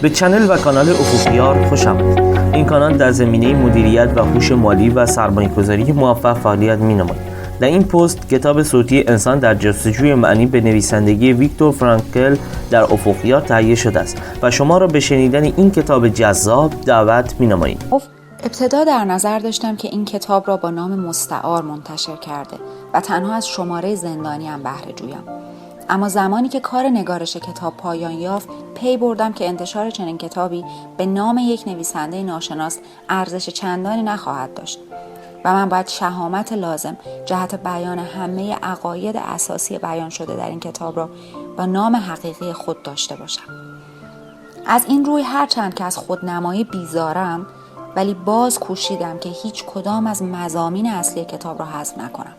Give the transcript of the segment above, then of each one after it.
به چنل و کانال افقیار خوش آمدید. این کانال در زمینه مدیریت و هوش مالی و سرمایه‌گذاری موفق فعالیت می‌نماید. در این پست کتاب صوتی انسان در جستجوی معنی به نویسندگی ویکتور فرانکل در افقیار تهیه شده است و شما را به شنیدن این کتاب جذاب دعوت می‌نماییم. ابتدا در نظر داشتم که این کتاب را با نام مستعار منتشر کرده و تنها از شماره زندانی هم بهره جویم. اما زمانی که کار نگارش کتاب پایان یافت، پی بردم که انتشار چنین کتابی به نام یک نویسنده ناشناس ارزش چندانی نخواهد داشت و من باید شهامت لازم جهت بیان همه عقاید اساسی بیان شده در این کتاب را با نام حقیقی خود داشته باشم. از این روی هرچند که از خودنمایی بیزارم، ولی باز کوشیدم که هیچ کدام از مضامین اصلی کتاب را حذف نکنم.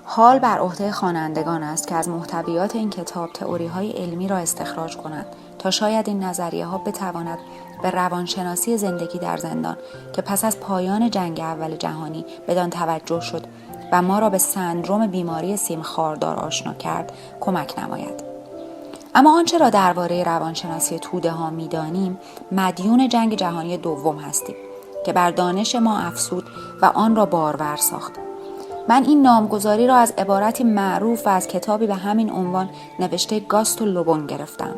حال بر عهده خوانندگان است که از محتویات این کتاب تئوری‌های علمی را استخراج کنند تا شاید این نظریه‌ها بتواند به روانشناسی زندگی در زندان که پس از پایان جنگ اول جهانی بدان توجه شد و ما را به سندرم بیماری سیم خاردار آشنا کرد کمک نماید. اما آنچه را درباره روانشناسی توده ها می‌دانیم مدیون جنگ جهانی دوم هستیم که بر دانش ما افزود و آن را بارور ساخت. من این نامگذاری را از عبارتی معروف و از کتابی به همین عنوان نوشته گاست و لوبون گرفتم.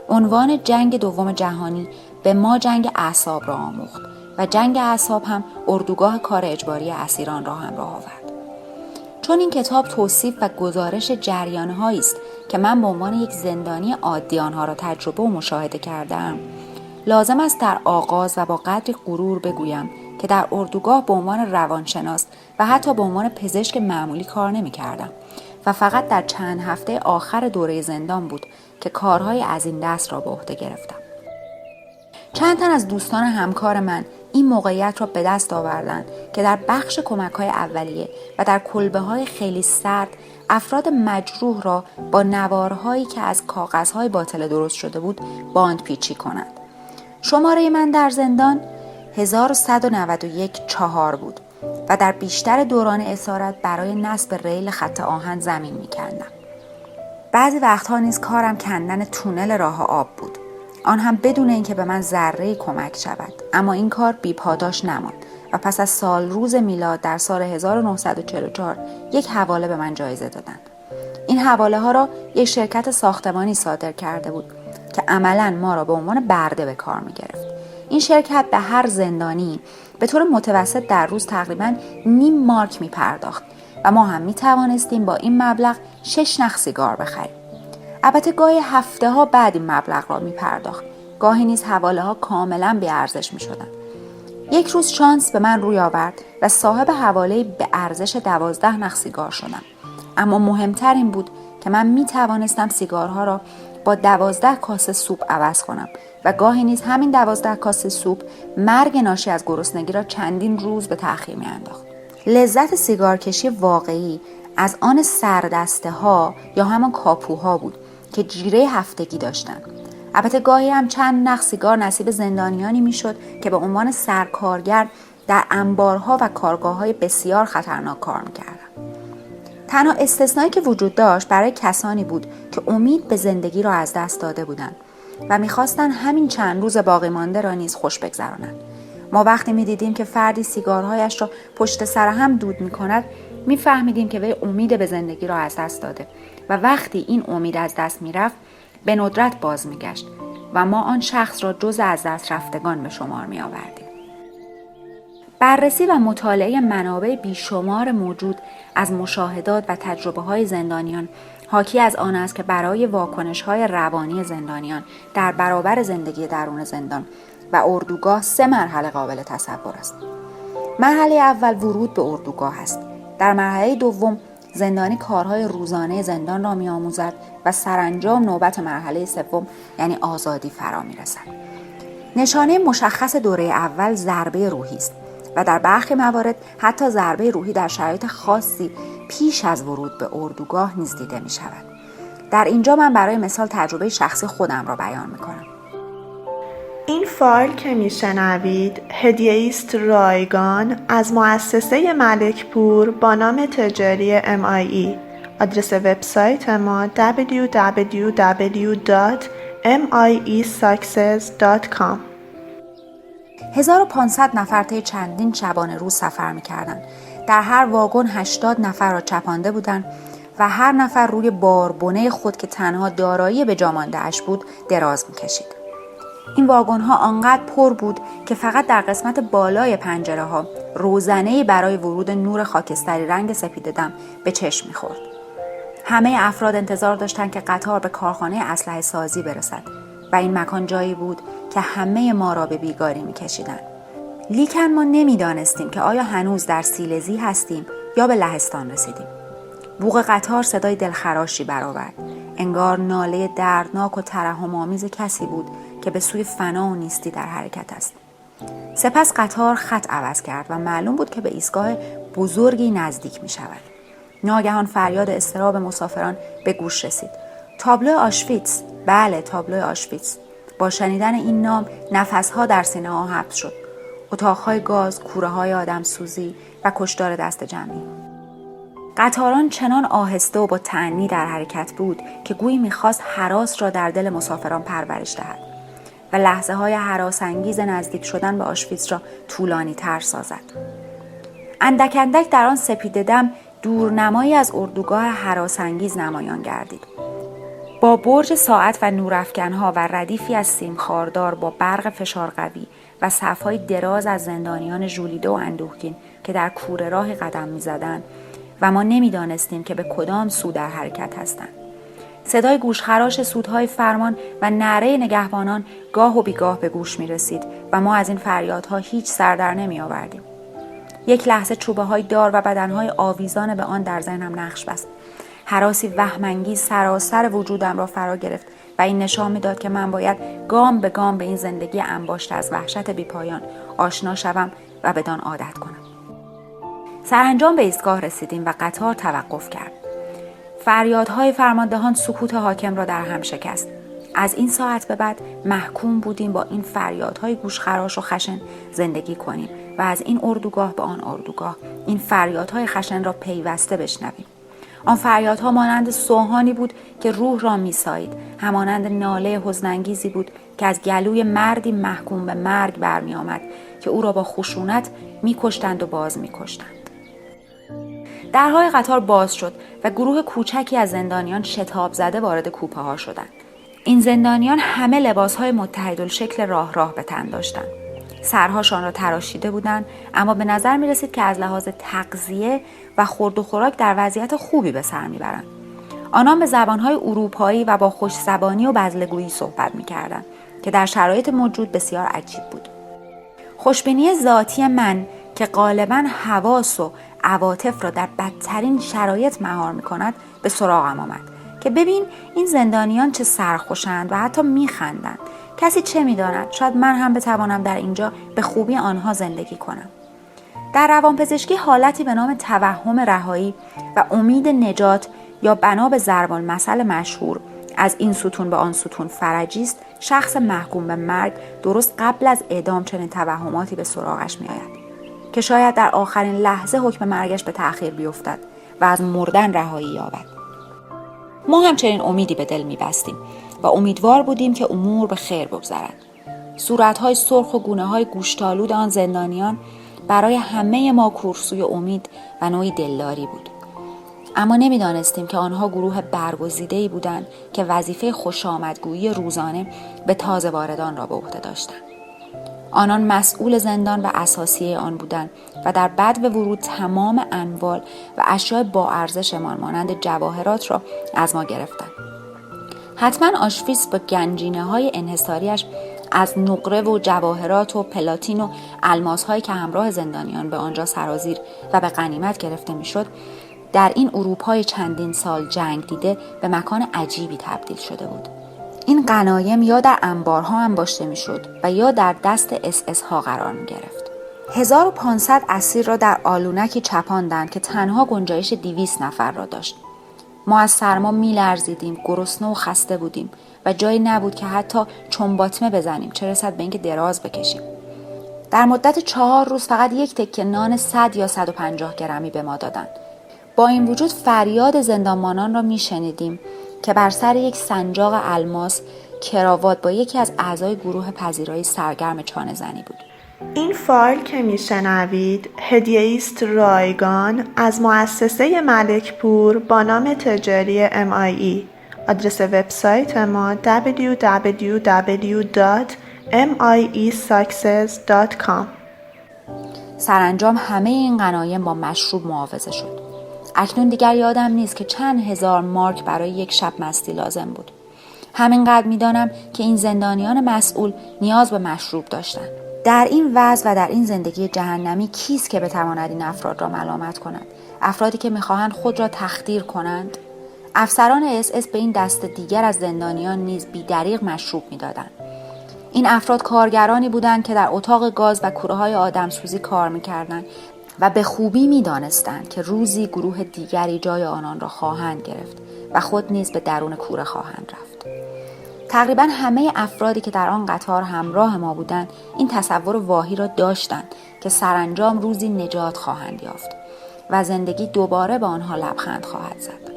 عنوان جنگ دوم جهانی به ما جنگ اعصاب را آموخت و جنگ اعصاب هم اردوگاه کار اجباری اسیران را همراه آورد. چون این کتاب توصیف و گزارش جریان‌هایی است که من به عنوان یک زندانی عادی آنها را تجربه و مشاهده کردم، لازم است در آغاز و با قدری غرور بگویم که در اردوگاه به عنوان روانشناس و حتی به عنوان پزشک معمولی کار نمی کردم و فقط در چند هفته آخر دوره زندان بود که کارهای از این دست را به عهده گرفتم. چند تن از دوستان همکار من این موقعیت را به دست آوردند که در بخش کمک‌های اولیه و در کلبه‌های خیلی سرد افراد مجروح را با نوارهایی که از کاغذهای باطل درست شده بود باندپیچی کنند. شماره من در زندان 1191-4 بود و در بیشتر دوران اسارت برای نصب ریل خط آهن زمین می‌کندم. بعضی وقتها نیز کارم کندن تونل راه آب بود، آن هم بدون اینکه به من ذره‌ای کمک شود. اما این کار بی‌پاداش نماند و پس از سال روز میلاد در سال 1944 یک حواله به من جایزه دادند. این حواله ها را یک شرکت ساختمانی صادر کرده بود که عملاً ما را به عنوان برده به کار می‌گرفت. این شرکت به هر زندانی به طور متوسط در روز تقریباً نیم مارک می‌پرداخت و ما هم می‌توانستیم با این مبلغ 6 نخ سیگار بخریم. البته گاهی هفته‌ها بعد این مبلغ را می‌پرداخت. گاهی نیز حواله‌ها کاملاً بی‌ارزش می‌شدند. یک روز شانس به من روی آورد و صاحب حواله به ارزش 12 نخ سیگار شدم. اما مهمتر این بود که من می‌توانستم سیگارها را با 12 کاسه سوپ عوض کنم و گاهی نیز همین 12 کاسه سوپ مرگ ناشی از گرسنگی را چندین روز به تأخیر می‌انداخت. لذت سیگارکشی واقعی از آن سردسته ها یا همان کاپوها بود که جیره هفتگی داشتند. البته گاهی هم چند نخ سیگار نصیب زندانیانی میشد که به عنوان سرکارگر در انبارها و کارگاه‌های بسیار خطرناک کار می‌کردند. تنها استثنایی که وجود داشت برای کسانی بود که امید به زندگی را از دست داده بودند و می‌خواستند همین چند روز باقی مانده را نیز خوش بگذرانند. ما وقتی می‌دیدیم که فردی سیگارهایش را پشت سر هم دود می‌کند، می‌فهمیدیم که وی امید به زندگی را از دست داده و وقتی این امید از دست می‌رفت، به ندرت باز می‌گشت و ما آن شخص را جز از دست رفتگان به شمار می‌آوردیم. بررسی و مطالعه منابع بیشمار موجود از مشاهدات و تجربه‌های زندانیان حاکی از آن است که برای واکنش‌های روانی زندانیان در برابر زندگی درون زندان و اردوگاه 3 مرحله قابل تصور است. مرحله اول ورود به اردوگاه است. در مرحله دوم زندانی کارهای روزانه زندان را می‌آموزد و سرانجام نوبت مرحله سوم یعنی آزادی فرا می‌رسد. نشانه مشخص دوره اول ضربه روحی است و در برخی موارد حتی ضربه روحی در شرایط خاصی پیش از ورود به اردوگاه نیز دیده می‌شود. در اینجا من برای مثال تجربه شخصی خودم را بیان می‌کنم. این فایل که میشنوید هدیه است رایگان از مؤسسه ملکپور با نام تجاری MIE. آدرس وبسایت ما www.mie.com miesuccess.com. 1500 نفر طی چندین شبانه روز سفر می‌کردند. در هر واگن 80 نفر را چپانده بودند و هر نفر روی باربونه خود که تنها دارایی به جا مانده‌اش بود دراز می‌کشید. این واگن‌ها آنقدر پر بود که فقط در قسمت بالای پنجره‌ها روزنه‌ای برای ورود نور خاکستری رنگ سپید دم به چشم می‌خورد. همه افراد انتظار داشتند که قطار به کارخانه اسلحه سازی برسد و این مکان جایی بود که همه ما را به بیگاری می‌کشیدند. لیکن ما نمی‌دانستیم که آیا هنوز در سیلزی هستیم یا به لهستان رسیدیم. بوق قطار صدای دلخراشی برآورد. انگار ناله دردناک و ترحم‌آمیز کسی بود که به سوی فنا و نیستی در حرکت است. سپس قطار خط عوض کرد و معلوم بود که به ایستگاه بزرگی نزدیک می‌شود. ناگهان فریاد اضطراب مسافران به گوش رسید. تابلو آشویتس، بله تابلو آشویتس. با شنیدن این نام نفس‌ها در سینه‌ها حبس شد. اتاق‌های گاز، کوره‌های آدمسوزی و کشتار دست جمعی. قطاران چنان آهسته و با تأنی در حرکت بود که گویی می‌خواست هراس را در دل مسافران پرورش دهد و لحظه‌های هراس‌انگیز نزدیک شدن به آشویتس را طولانی‌تر سازد. اندک اندک در آن سپیده دم دورنمایی از اردوگاه هراس‌انگیز نمایان گردید. با برج ساعت و نورافکن‌ها و ردیفی از سیم خاردار با برق فشار قوی و صف‌های دراز از زندانیان ژولیده و اندوهگین که در کوره راهی قدم می‌زدند و ما نمی‌دانستیم که به کدام سو در حرکت هستند. صدای گوشخراش سودهای فرمان و نعره نگهبانان گاه و بیگاه به گوش می‌رسید و ما از این فریادها هیچ سر در نمی‌آوردیم. یک لحظه چوبه‌های دار و بدنهای آویزان به آن در ذهنم نقش بست. هراسی وهم‌انگیز سراسر وجودم را فرا گرفت و این نشان می‌داد که من باید گام به گام به این زندگی انباشته از وحشت بی‌پایان آشنا شوم و بدان عادت کنم. سرانجام به ایستگاه رسیدیم و قطار توقف کرد. فریادهای فرماندهان سکوت حاکم را در هم شکست. از این ساعت به بعد محکوم بودیم با این فریادهای گوشخراش و خشن زندگی کنیم و از این اردوگاه به آن اردوگاه این فریادهای خشن را پیوسته بشنویم. آن فریادها مانند سوهانی بود که روح را می‌سایید، همانند ناله حزن‌انگیزی بود که از گلوی مردی محکوم به مرگ برمی آمد که او را با خشونت می‌کشتند و باز می‌کشتند. درهای قطار باز شد و گروه کوچکی از زندانیان شتاب زده وارد کوپه ها شدند. این زندانیان همه لباسهای متحدالشکل راه به تن داشتند. سرهاشان را تراشیده بودند، اما به نظر می رسید که از لحاظ تغذیه و خورد و خوراک در وضعیت خوبی به سر می برند. آنان به زبانهای اروپایی و با خوش‌زبانی و بزلگویی صحبت می کردند که در شرایط موجود بسیار عجیب بود. خوشبینی ذاتی من که غالباً حواس و عواطف را در بدترین شرایط مهار می کند به سراغم آمد که ببین این زندانیان چه سرخوشند و حتی می خندند. کسی چه می داند؟ شاید من هم بتوانم در اینجا به خوبی آنها زندگی کنم. در روانپزشکی حالتی به نام توهم رهایی و امید نجات یا بنا به ضرب المثل مشهور از این ستون به آن ستون فرجی است. شخص محکوم به مرگ درست قبل از اعدام چنین توهماتی به سراغش می آید که شاید در آخرین لحظه حکم مرگش به تأخیر بیفتد و از مردن رهایی یابد. ما هم چنین امیدی به دل می بستیم و امیدوار بودیم که امور به خیر بگذرد. صورتهای سرخ و گونه‌های گوشتالود آن زندانیان برای همه ما کورسوی امید و نوعی دلداری بود. اما نمی‌دانستیم که آنها گروه برگزیده‌ای بودند که وظیفه خوشامدگویی روزانه به تازه واردان را به عهده داشتند. آنان مسئول زندان و اساسیه آن بودند و در بدو ورود تمام اموال و اشیاء با ارزشمان مانند جواهرات را از ما گرفتند. حتما آشویتس با گنجینه‌های انحصاریش از نقره و جواهرات و پلاتین و الماس‌هایی که همراه زندانیان به آنجا سرازیر و به غنیمت گرفته می‌شد، در این اروپای چندین سال جنگ دیده به مکان عجیبی تبدیل شده بود. این غنایم یا در انبارها انباشته می‌شد و یا در دست اس ها قرار می‌گرفت. 1500 اسیر را در آلونکی چپاندند که تنها گنجایش 200 نفر را داشت. ما از سرما می‌لرزیدیم، گرسنه و خسته بودیم و جایی نبود که حتی چنباتمه بزنیم، چه رسد به اینکه دراز بکشیم. در مدت 4 روز فقط یک تکه نان 100 یا 150 گرمی به ما دادند. با این وجود فریاد زندانبانان را می‌شنیدیم که بر سر یک سنجاق الماس کراوات با یکی از اعضای گروه پذیرایی سرگرم چانه زنی بود. این فایل که میشنوید هدیه است رایگان از مؤسسه ملکپور با نام تجاری MIE. آدرس وبسایت ما www.miesuccess.com. سرانجام همه این غنایم با مشروب معاوضه شد. اکنون دیگر یادم نیست که چند هزار مارک برای یک شب مستی لازم بود. همینقدر میدانم که این زندانیان مسئول نیاز به مشروب داشتند. در این وضع و در این زندگی جهنمی کیست که بتواند این افراد را ملامت کند؟ افرادی که میخواهند خود را تخدیر کنند؟ افسران SS به این دست دیگر از زندانیان نیز بی‌دریغ مشروب میدادند. این افراد کارگرانی بودند که در اتاق گاز و کوره‌های آدمسوزی کار میکردند و به خوبی میدانستند که روزی گروه دیگری جای آنان را خواهند گرفت و خود نیز به درون کوره خواهند رفت. تقریبا همه افرادی که در آن قطار همراه ما بودند این تصور واهی را داشتند که سرانجام روزی نجات خواهند یافت و زندگی دوباره به آنها لبخند خواهد زد.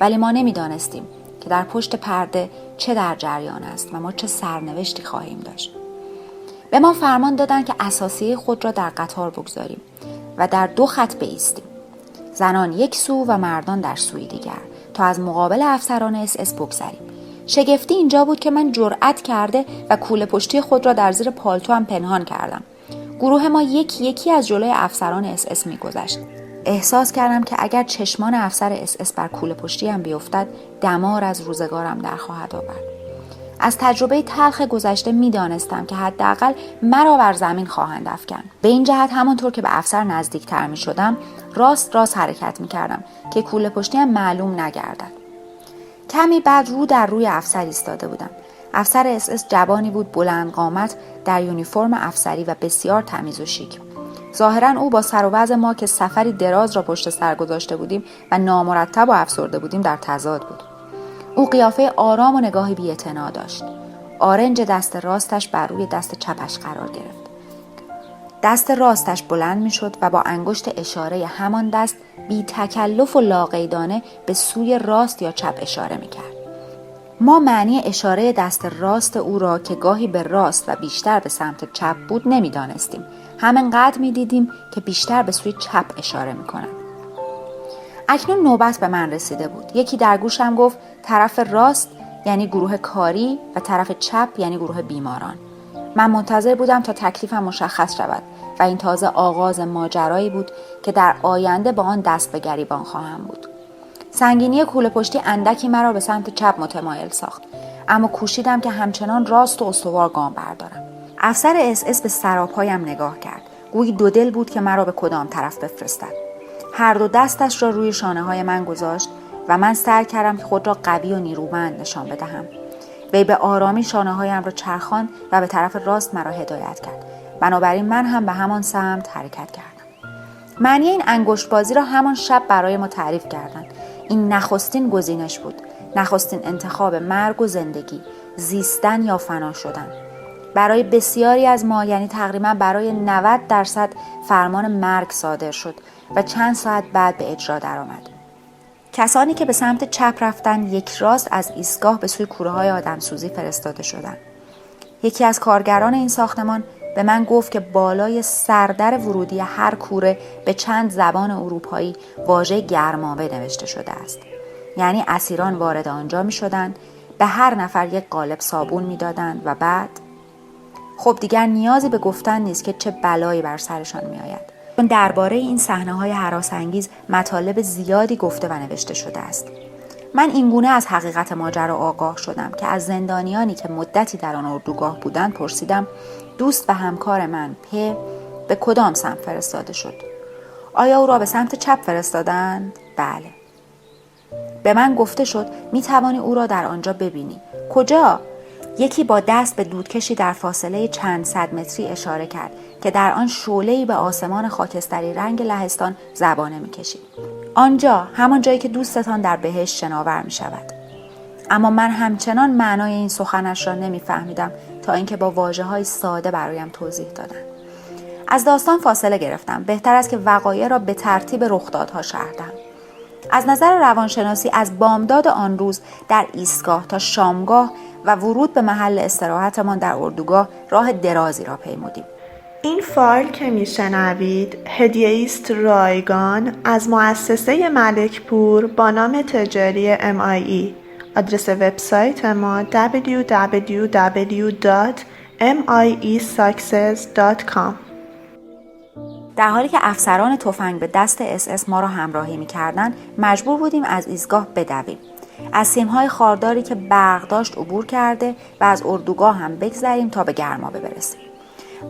ولی ما نمیدانستیم که در پشت پرده چه در جریان است و ما چه سرنوشتی خواهیم داشت. به ما فرمان دادند که اساسیه خود را در قطار بگذاریم و در 2 خط بایستیم. زنان یک سو و مردان در سوی دیگر تا از مقابل افسران SS بگذریم. شگفتی اینجا بود که من جرأت کرده و کوله پشتی خود را در زیر پالتوام پنهان کردم. گروه ما یکی از جلوی افسران SS می‌گذشت. احساس کردم که اگر چشمان افسر SS بر کوله پشتیم بیفتد دمار از روزگارم در خواهد آورد. از تجربه تلخ گذشته می‌دانستم که حداقل مرا بر زمین خواهند افکند. به این جهت همانطور که به افسر نزدیک‌تر می‌شدم راست حرکت می‌کردم که کوله پشتیم معلوم نگردد. کمی بعد رو در روی افسر ایستاده بودم. افسر SS جوانی بود بلند قامت در یونیفرم افسری و بسیار تمیز و شیک. ظاهراً او با سر و وضع ما که سفری دراز را پشت سر گذاشته بودیم و نامرتب و افسرده بودیم در تضاد بود. او قیافه آرام و نگاهی بی‌اعتنا داشت. آرنج دست راستش بر روی دست چپش قرار گرفت. دست راستش بلند می شد و با انگشت اشاره همان دست بی تکلف و لاقیدانه به سوی راست یا چپ اشاره می کرد. ما معنی اشاره دست راست او را که گاهی به راست و بیشتر به سمت چپ بود نمی دانستیم. همینقدر می دیدیم که بیشتر به سوی چپ اشاره می کند. اکنون نوبت به من رسیده بود. یکی در گوشم گفت طرف راست یعنی گروه کاری و طرف چپ یعنی گروه بیماران. من منتظر بودم تا تکلیفم مشخص شود و این تازه آغاز ماجرایی بود که در آینده با آن دست به گریبان خواهم بود. سنگینی کوله پشتی اندکی مرا به سمت چپ متمایل ساخت، اما کوشیدم که همچنان راست و استوار گام بردارم. افسر SS به سراپایم نگاه کرد. گویی دو دل بود که مرا به کدام طرف بفرستد. هر دو دستش را روی شانه‌های من گذاشت و من سعی کردم که خود را قوی و نیرومند نشان بدهم. وی به آرامی شانه‌هایم را چرخاند و به طرف راست مرا هدایت کرد. بنابراین من هم به همان سمت حرکت کردم. معنی این انگشت بازی را همان شب برای ما تعریف کردند. این نخستین گزینش بود. نخستین انتخاب مرگ و زندگی، زیستن یا فنا شدن. برای بسیاری از ما یعنی تقریبا برای 90% فرمان مرگ صادر شد و چند ساعت بعد به اجرا درآمد. کسانی که به سمت چپ رفتند یک راست از ایستگاه به سوی کوره‌های آدمسوزی فرستاده شدند. یکی از کارگران این ساختمان به من گفت که بالای سردر ورودی هر کوره به چند زبان اروپایی واژه گرمابه نوشته شده است. یعنی اسیران وارد آنجا می شدند، به هر نفر یک قالب صابون می دادند و بعد خب دیگر نیازی به گفتن نیست که چه بلایی بر سرشان می آید. درباره این صحنه‌های هراس‌انگیز مطالب زیادی گفته و نوشته شده است. من اینگونه از حقیقت ماجرا آگاه شدم که از زندانیانی که مدتی در آن اردوگاه بودند پرسیدم دوست و همکار من به کدام سمت فرستاده شد؟ آیا او را به سمت چپ فرستادند؟ بله. به من گفته شد می توانی او را در آنجا ببینی. کجا؟ یکی با دست به دودکشی در فاصله چند صد متری اشاره کرد که در آن شعله‌ای به آسمان خاکستری رنگ لهستان زبانه می‌کشید. آنجا، همان جایی که دوستتان در بهشت شناور می‌شود. اما من همچنان معنای این سخنش را نمی‌فهمیدم تا اینکه با واژه‌های ساده برایم توضیح دادند. از داستان فاصله گرفتم. بهتر است که وقایع را به ترتیب رخدادها شرح دهم. از نظر روانشناسی از بامداد آن روز در ایستگاه تا شامگاه و ورود به محل استراحتمان در اردوگاه راه درازی را پیمودیم. این فایل که میشنوید هدیه است رایگان از مؤسسه ملکپور با نام تجاری MIE. آدرس وبسایت ما www.miesuccess.com. در حالی که افسران تفنگ به دست SS ما را همراهی می‌کردند، مجبور بودیم از ایستگاه بدویم. از سیم‌های خارداری که برق داشت عبور کرده و از اردوگاه هم بگذریم تا به گرمابه برسیم.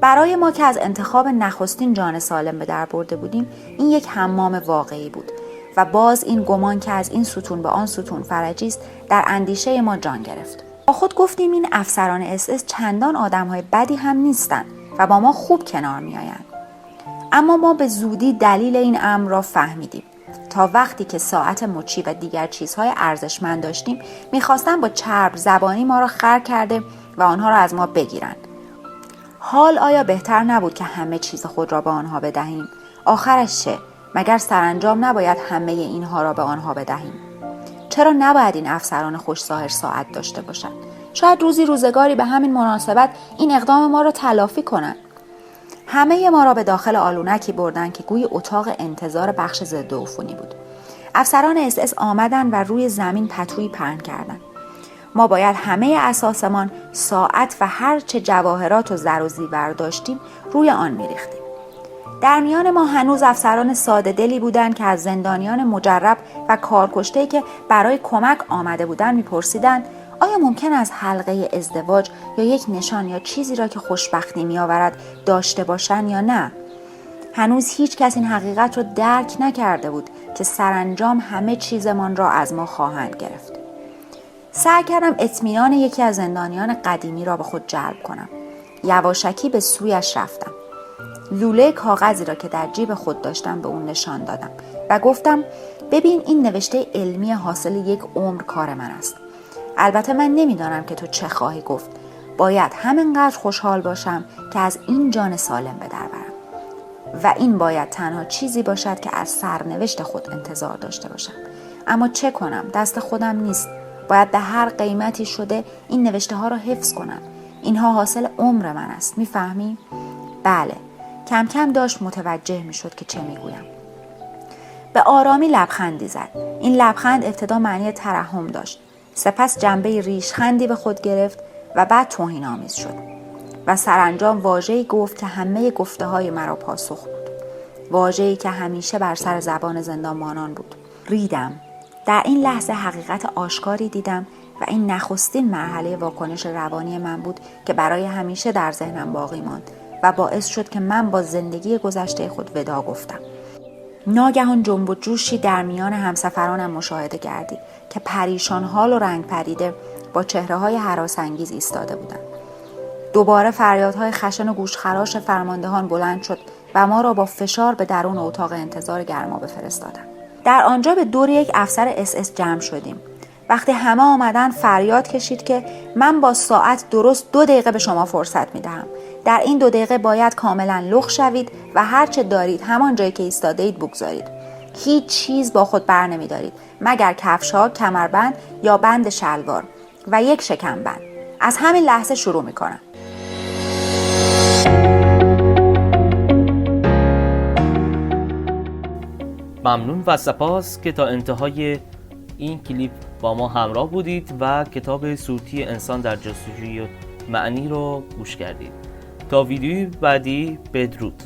برای ما که از انتخاب نخستین جان سالم به در برده بودیم، این یک حمام واقعی بود و باز این گمان که از این ستون به آن ستون فرجی است در اندیشه ما جان گرفت. با خود گفتیم این افسران SS چندان آدم‌های بدی هم نیستند و با ما خوب کنار می‌آیند. اما ما به زودی دلیل این امر را فهمیدیم. تا وقتی که ساعت مچی و دیگر چیزهای ارزشمند داشتیم، می‌خواستند با چرب زبانی ما را خر کرده و آنها را از ما بگیرند. حال آیا بهتر نبود که همه چیز خود را به آنها بدهیم؟ آخرش چه؟ مگر سرانجام نباید همه اینها را به آنها بدهیم؟ چرا نباید این افسران خوش ظاهر ساعت داشته باشند؟ شاید روزی روزگاری به همین مناسبت این اقدام ما را تلافی کنند. همه ما را به داخل آلونکی بردند که گویی اتاق انتظار بخش ضد عفونی بود. افسران SS آمدند و روی زمین پتویی پهن کردند. ما باید همه اساسمان، ساعت و هر چه جواهرات و زر و زیور داشتیم روی آن می‌ریختیم. در میان ما هنوز افسران ساده دلی بودند که از زندانیان مجرب و کارکشته‌ای که برای کمک آمده بودند می‌پرسیدند آیا ممکن است حلقه ازدواج یا یک نشان یا چیزی را که خوشبختی می‌آورد داشته باشند یا نه؟ هنوز هیچ کس این حقیقت را درک نکرده بود که سرانجام همه چیزمان را از ما خواهند گرفت. سعی کردم اطمینان یکی از زندانیان قدیمی را به خود جلب کنم. یواشکی به سویش رفتم. لوله کاغذی را که در جیب خود داشتم به اون نشان دادم و گفتم ببین این نوشته علمی حاصل یک عمر کار من است. البته من نمیدانم که تو چه خواهی گفت. باید همینقدر خوشحال باشم که از این جان سالم به در برم. و این باید تنها چیزی باشد که از سرنوشت خود انتظار داشته باشم. اما چه کنم؟ دست خودم نیست. باید به هر قیمتی شده این نوشته ها را حفظ کنم. اینها حاصل عمر من است. میفهمی؟ بله. کم کم داشت متوجه میشد که چه میگویم. به آرامی لبخندی زد. این لبخند ابتدا معنی ترحم داشت. سپس جنبه ریشخندی به خود گرفت و بعد توهین‌آمیز شد. و سرانجام واژه‌ای گفت که همه گفته‌های مرا پاسخ بود. واژه‌ای که همیشه بر سر زبان زندانبانان بود. ریدم. در این لحظه حقیقت آشکاری دیدم و این نخستین مرحله واکنش روانی من بود که برای همیشه در ذهنم باقی ماند و باعث شد که من با زندگی گذشته خود وداع گفتم. ناگهان جنب و جوشی در میان همسفرانم مشاهده گردید که پریشان حال و رنگ پریده با چهره‌های هراس‌انگیز ایستاده بودند. دوباره فریادهای خشن و گوشخراش فرماندهان بلند شد و ما را با فشار به درون اتاق انتظار گرمابه فرستادند. در آنجا به دور یک افسر SS جمع شدیم. وقتی همه آمدن فریاد کشید که من با ساعت درست 2 دقیقه به شما فرصت میدهم. در این 2 دقیقه باید کاملا لخت شوید و هر چه دارید همان جایی که ایستاده اید بگذارید. هیچ چیز با خود بر نمیدارید مگر کفش‌ها، کمربند یا بند شلوار و یک شکمبند. از همین لحظه شروع میکنم. ممنون و سپاس که تا انتهای این کلیپ با ما همراه بودید و کتاب صوتی انسان در جستجوی معنی رو گوش کردید. تا ویدیوی بعدی بدرود.